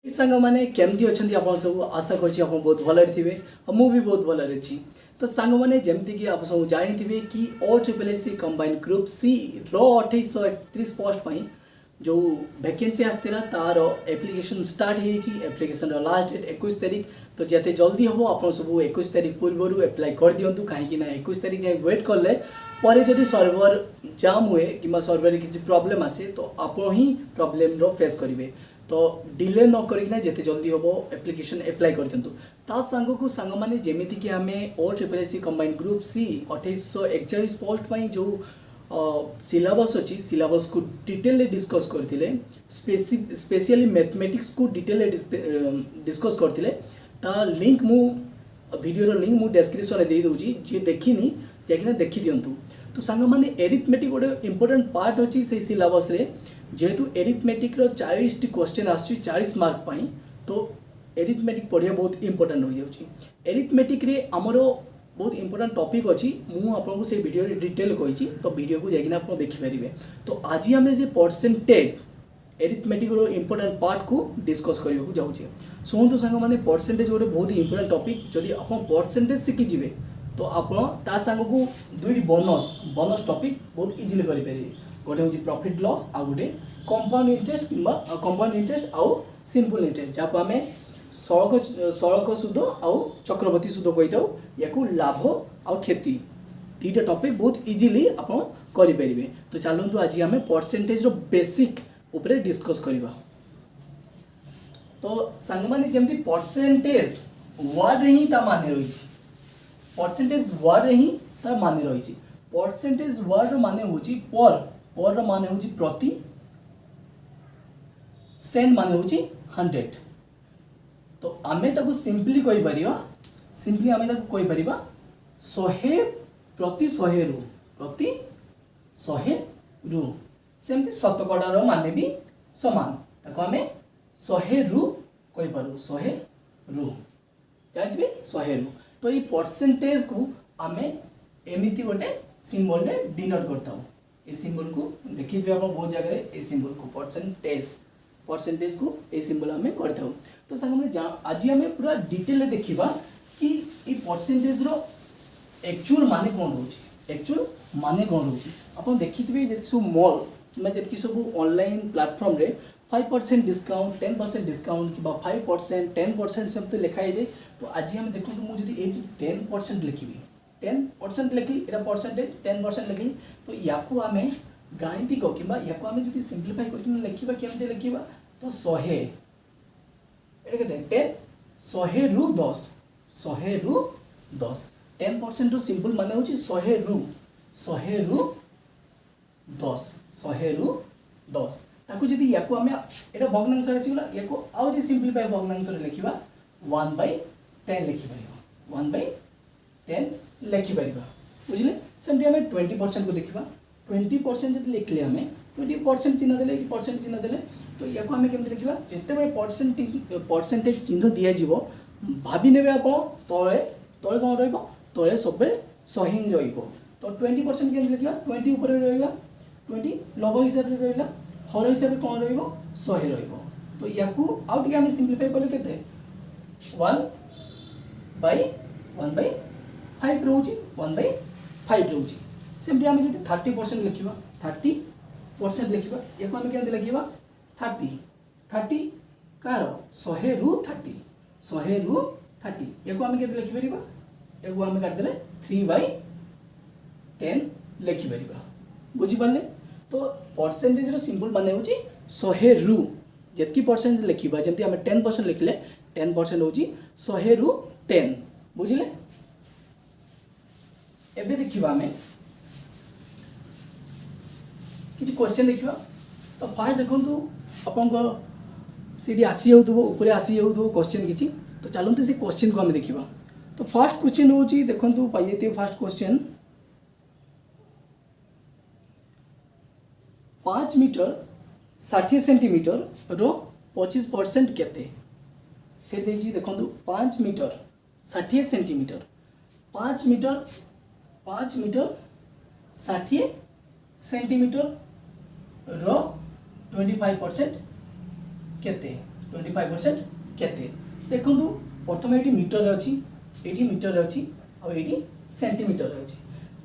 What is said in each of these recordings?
सांग मैंने केमती अच्छा आप सब आशा कर बहुत भल थे और मुझे बहुत भल अच्छी। तो सांग मैंने जमती कि आप सब जानी थे कि OSSC कंबाइन ग्रुप सी रो 2831 पोस्ट पर जो वैकेंसी आसला तार application start application last date 21 तारीख। तो जिते जल्दी हम आप सब 21 तारीख पूर्व एप्लाय कर दिंतु कहीं 21 तारीख जाए वेट कले पर जदि सर्वर जाम हुए कि सर्वर किसी प्रॉब्लम आसे तो आप ही प्रॉब्लम रो फेस करेंगे। तो डिले न करना जिते जल्दी हम एप्लिकेशन एप्लाय कर दिंतु। ता सांग को सांग मैंने जमीती कि आम OSSC combine group C 2841 post पर जो सिलेबस अच्छी सिलेबस को डिटेल डिस्कस करते स्पेशली मैथमेटिक्स को डिटेल डिस्कस करते ता लिंक मु वीडियो लिंक मु डिस्क्रिप्शन में दे दूची जी देखनी जाकि देखी दिंतु। तो सांग मैंने एरिथमेटिक गोटे इंपोर्टेंट पार्ट अच्छी से सिलेबस रे जेहेतु एरिथमेटिक रो 40 क्वेश्चन आसुची 40 मार्क पाई। तो एरिथमेटिक पढ़िया बहुत इंपोर्टेंट हो जाउची। एरिथमेटिक रे हमरो बहुत इंपोर्टेंट टॉपिक अच्छी मु आपको से वीडियो रे डिटेल कही तो वीडियो को जाकि आप देखिपारे। तो आज आम से परसेंटेज एरिथमेटिक रो इंपोर्टेंट पार्ट को डिस्कस करने जाऊे। शुणु सांग मैंने परसेंटेज गोटे बहुत इंपोर्टेंट टॉपिक जदि आप परसेंटेज शिखिजे तो आप सांग को दुईटी बोनस टॉपिक बहुत इजिली करेंगे। गोटे हूँ प्रॉफिट लॉस आ गोटे कंपाउंड इंटरेस्ट कि कंपाउंड इंटरेस्ट आउ सिंपल इंटरेस्ट जहाँ आम सड़क सुध आउ चक्रवर्ती सुध कही था या लाभ आउ क्षति दुईटा टॉपिक बहुत इजिली आप करेंगे। तो चलतु आज आम परसेंटेज रो बेसिक उपरे डिस्कस करवा। तो सांग मैंने जमी परसेंटेज वर्ड ही माने रही परसेंटेज वर्ड ही माने रही परसेंटेज वर्ड माने हूँ पर माने हूँ प्रति सेंट माने हूँ 100। तो आमे ताको सिंपली कहि परिबा सिंपली आमे ताको कहि परिबा 100 प्रति 100 रु सेमती शतकड़ार माने भी समान ताको आमे 100 रु कहि पारु 100 रु जानथिबे 100 रु। तो ये परसेंटेज को आमे एमिति गोटे सिंबल रे डिनोट करता हूँ। ये सिंबल को देखिए आप बहुत जगह ये सिंबल को परसेंटेज को ये सिंबल आम करता हूँ। तो सांग आज आम पूरा डिटेल देखा कि ये परसेंटेज रो एक्चुअल माने कौन रोचे एक्चुअल माने कौन रोचे आप देखिए जी सब मॉल कि जी सब ऑनलाइन प्लेटफॉर्म रे 5% डिस्काउंट 10% डिस्काउंट कि 5% 10% सब लिखाई दे। तो आज आम देखो मुझे 10% लिखी 10% लिखली एटा परसेंटेज 10% लिखली तो या आम गाणितिक कि आम जो सिंप्लीफाई कर लिखा केमती लिखा तो 100 केते 100 रु 10 100 रु 10 10% सिंपल माने होची 100 रु 10 100 रु 10 ताकू जदि याको आम एटा भग्नांश आसीगला याको आउरी सिंप्लीफाई भग्नांश रे लिखिबा 1/10 लिखि परिबा 1/10 लिखि परिबा बुझले। सेमती आम 20% को देखिबा 20% जब लिखले आम 20% चिन्ह देले 80% चिन्ह देले तो या आम केमती लिखा जिते परसेंटेज चिन्ह दिज्व भाभी ने आप तले तले कौन रही सब 100 ही तो 20% केमती लिखा 20 उपर रहा 20 लव हिसाब से रहा हर हिसाब से कौन रही 100 तो या आउ टे आम सिंप्लीफाई कले के 1/5 रोचे 1/5 रोचे। सेमती आम जब 30% लिखा 30% लिखा या आम केमती लिखा 30 कार 100 रु 30 या आम के लिखिपर या आम काटिदे 3/10 लिखिपर बुझिपारे। तो परसेंटेज रो सिंपल माने होची 100 रु जितकी परसेंट लिखा जमी आम 10% लिखले 10% होची 100 रु 10 बुझिले। एबे देखिबा आम किसी क्वेश्चन देखिबा। तो फास्ट देखंतु आपको सीडी आसी जाऊँ ऊपर आसी जाऊँ क्वेश्चन किसी तो चलते से क्वेश्चन को आम देखा। तो फास्ट क्वेश्चन हूँ देखो पाइए फास्ट क्वेश्चन 5 मीटर 60 सेंटीमीटर रो 25% केते से देखो 5 मीटर 60 सेंटीमीटर 5 मीटर 60 सेंटीमीटर रो 25% केते 25% केते देखु प्रथम ये मीटर अच्छी ये मीटर अच्छी और ये सेंटीमीटर अच्छी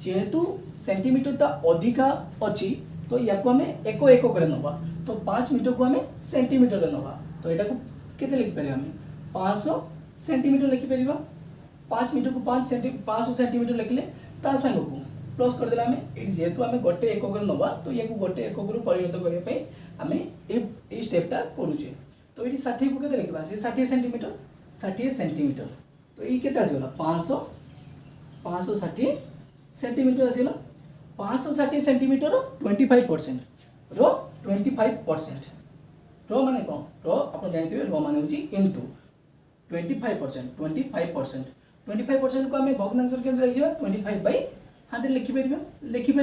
जेहेतु सेंटीमीटरटा अधिका अच्छी तो या आम एक एक नवा तो 5 मीटर को आम सेंटीमीटर नवा तो यहाँ को केते लिखिपर आम 500 सेंटीमीटर लिखिपर 5 मीटर को 500 सेंटीमीटर लिखले ता सांग को प्लस करदे आम जेहेतु आम गोटे एक नवा तो या गोटे एक परिणत करने आम ये स्टेपटा करुचे तो ये 60 को केते लिखा से 60 सेंटीमीटर 60 सेंटीमीटर तो ये केते आसीगला 560 सेंटीमीटर आसीगला 560 सेंटीमीटर 25% रो 25% रो माने कौन रो आप जानते रो माने होची इनटू 25% को आम भग्नांश के लिखा 25/100 लिखिपर कि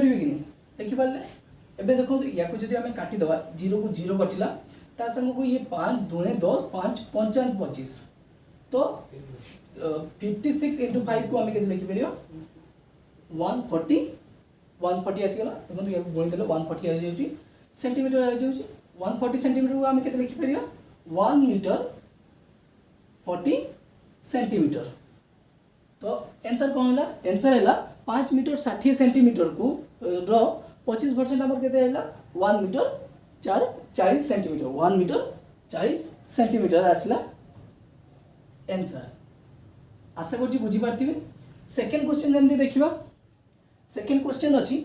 नहीं लिखिपारे एवं देखो या जब आम काटिदेवा 0 को 0 कटिला ता संग को ये 5 दूने 10 5 55 25 तो 56 इंटू 5 को आम के लिखिपर 140 आसीगला देखो या गणित 140 आ जाउची सेंटीमीटर आ जाउची 140 सेंटीमीटर को आम के लिखिपर 1 मीटर 40 सेंटीमीटर तो आंसर कौन है आंसर है 5 मीटर 60 सेंटीमीटर को रो 25% आम के 1 मीटर 40 सेंटीमीटर 1 मीटर 40 सेंटीमीटर आसला आंसर आशा कर बुझीपारे सेकेंड क्वेश्चन जमी देखा सेकेंड क्वेश्चन अच्छी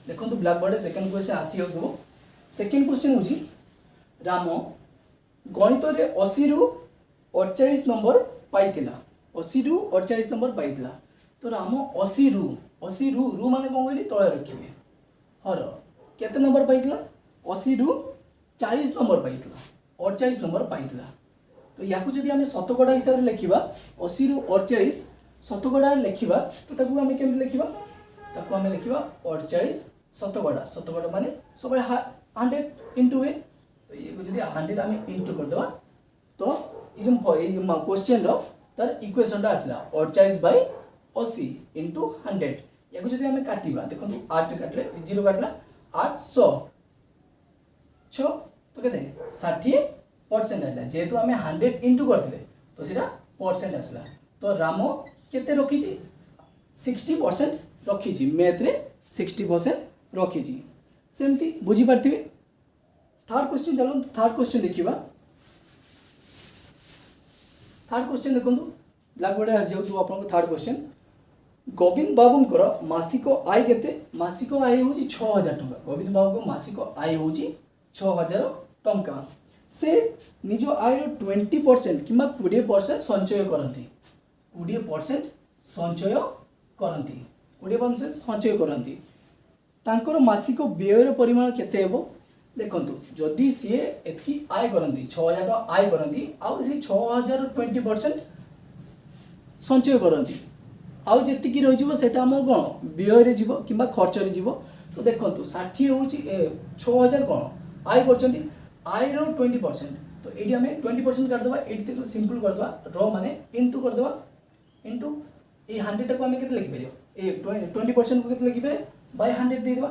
देखो ब्लैक बोर्ड सेकेंड क्वेश्चन आसी हो सेकेंड क्वेश्चन हूँ राम गणित 80 रु 48 नंबर पाई 80 रु 48 नंबर पाई तो राम 80 रु रु माने कौन कहली तले रखिए हर केते नंबर पाई 80 रु 40 नंबर पाई 48 नंबर पाई तो या जदि आम शतकड़ा हिसाब से लिखा 80 रु 48 शतकड़ा लिखा तो आम केमती लिखा आम लिखा 48 शतकड़ा माने सब 100 इंटू ए तो ये जब 100 आम इंटू करदे तो ये क्वेश्चन तार इक्वेशन आसला 48/80 इंटू 100 या जब आम काटा देखो 8 काटले 0 काटला 800 6 तो कहते 60% आसला जेहेतु आम 100 इंटू करते तो सीटा परसेंट आसला तो राम केते रखी 60% रखी मैथ रे 60% रखी सेमती बुझीपारे थर्ड क्वेश्चन चलो थर्ड क्वेश्चन देखा थर्ड क्वेश्चन देखो ब्लैक बोर्ड आस जाऊ आप थर्ड क्वेश्चन गोविंद बाबूंकर मासिक आय केते मासिक आय हूँ 6000 टंका गोविंद बाबू को मासिक आय हूँ 6000 टंका से निज आय 20% कि 20% संचय करती 20% संचय करती 20% संचय करती तांकर मासिक व्ययर परिमाण केते हेबो देखंतु जदि सी एतकी आय करती 6000 आय करती आउ से 6000 20% संचय करती आउ जेतिकी रही सेटा आम कौन व्यय जीव कि खर्च जीव तो देखो 60 हूँ 6000 कौन आय कर आय 20% तो ये आम 20% करदे ये सिंपल करदे रो माने इंटू करदे इंटू ये 100 को आम के लिखिपर ये 20% को लिखिपर बाय 100 देदेवा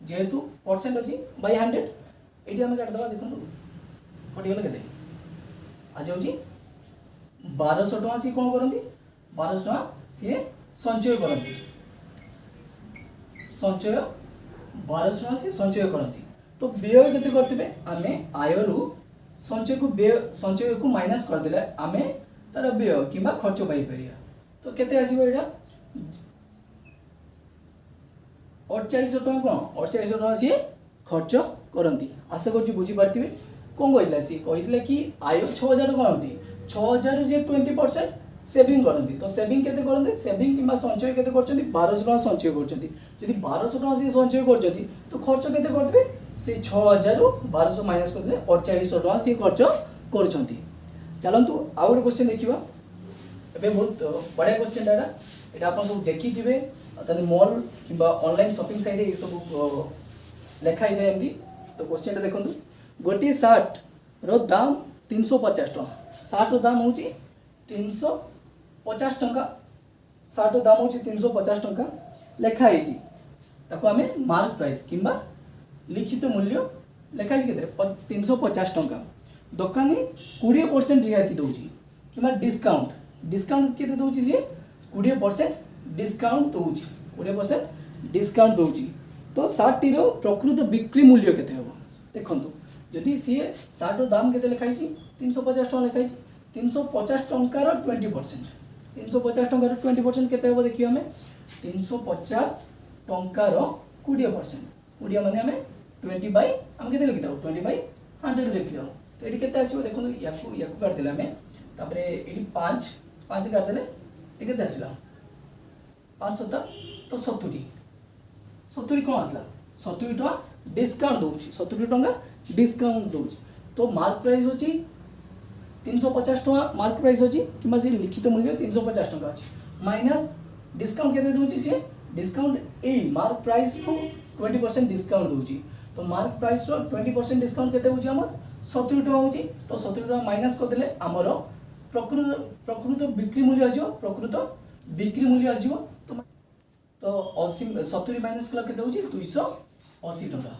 जेहेतु परसेंट अच्छी बाय 100 ये आम काटिदेवा देखो कटिगला के आ जाऊँ 1200 टଙ୍କା सी कौन करती 1200 टଙ୍କା सी संचय करती संचय 1200 टଙ୍କା सी संचय करती तो व्यय केते करते आम आयर संचय को माइनस करदे आम तार व्यय कि खर्च पाई तो केते आसीबो एटा 4800 टଙ୍କା कौन 4800 टଙ୍କା सी खर्च करती आशा कर बुझीपारे कौन कहला सी कहते कि आय 6000 करती 6000 सी 20% सेविंग करती तो सेविंग केते करते सेविंग कि संचय केते करछंती 1200 टଙ୍କା संचय करछंती जदि 1200 टଙ୍କା सी संचय करछंती तो खर्च केते करते से 6000 रु 1200 माइनस करदे 4800 टଙ୍କା सी खर्च करछंती चलंतु आ गोटे क्वेश्चन देखिबा एबे बहुत बढ़िया क्वेश्चन एटा एटा आपण सब देखि थिबे तने मॉल किबा ऑनलाइन शॉपिंग साइट ए सब लेखा इदे एमदी तो क्वेश्चन देखंतु गोटी शर्ट रो दाम 350 टଙ୍କା शर्ट रो दाम होची 350 टଙ୍କା शर्ट रो दाम होची 350 टଙ୍କା लेखा हेजी ताको आमे मार्क प्राइस किंबा लिखित मूल्य लेखा के 350 टंका दुकानी 20% रियायती दौची कि डिस्काउंट डिस्काउंट के दौची सी 20% डिस्काउंट दौची 20% डिस्काउंट दौची तो सार्ट टी प्रकृत बिक्री मूल्य केते हम देखो जदि सी सार्ट दाम के लिखाई 350 टका लिखाई 350 टंकार 20% 350 टंकार 20% केते हम देखियो हमें 350 टंकार 20% 20 माने हमें 20 बाय हम केते लिखि दउ 20 बाय 100 लिख लियो तो एडी केते आसीबो देखो याकू काट देला हमें तापरे एडी 5 5 काट देले ए केते आसीला 5 7 तो 70 70 कोन आसला 70 टका डिस्काउंट दउची 70 टका डिस्काउंट दउची तो मार्क प्राइस होची 350 टका मार्क प्राइस होची किमा से लिखित मूल्य 350 टका अछि माइनस डिस्काउंट केते दउची से डिस्काउंट ए मार्क प्राइस को 20% डिस्काउंट दउची तो मार्क प्राइस रो 20% डिस्काउंट केते होची हमर 70 टका होची तो 70 टका माइनस कर देले हमर प्रकृत बिक्री मूल्य आजो प्रकृत बिक्री मूल्य आजो तो 80 70 माइनस कला केते होची 280 टका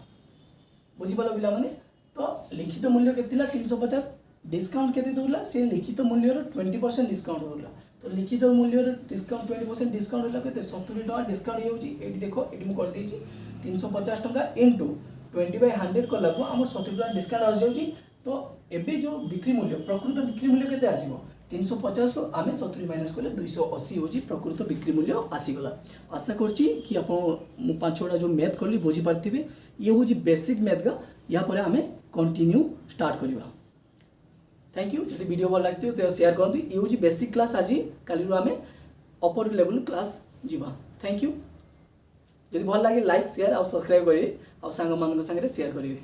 बुझी पालो बिला माने तो लिखित मूल्य केतिला 350 डिस्काउंट केते दोला से लिखित मूल्य रो 20% डिस्काउंट दोला तो लिखित मूल्य रो डिस्काउंट 20% डिस्काउंट होला केते 70 टका डिस्काउंट हेउची एठी देखो एठी म कर देची 350 टका इनटू 20/100 कला को हम 70 टका डिस्काउंट आ जाउची तो एबे जो बिक्री मूल्य प्रकृत बिक्री मूल्य केते आसीबो 350 रो आमे 70 माइनस करले 280 होची प्रकृत बिक्री मूल्य आसी गला आशा करची कि आपण मु पांच छोटा जो मैथ करली बुझी पारथिबे ये होची बेसिक मैथ का या परे आमे कंटिन्यू स्टार्ट करबा थैंक यू जदि वीडियो भल लागथियो तो शेयर करंतु ये होची बेसिक क्लास आजी काली रो आमे अपर लेवल क्लास जीवा थैंक यू जदि भल लागे लाइक शेयर और सब्सक्राइब करिवे और सांग मांग संगे शेयर करिवे।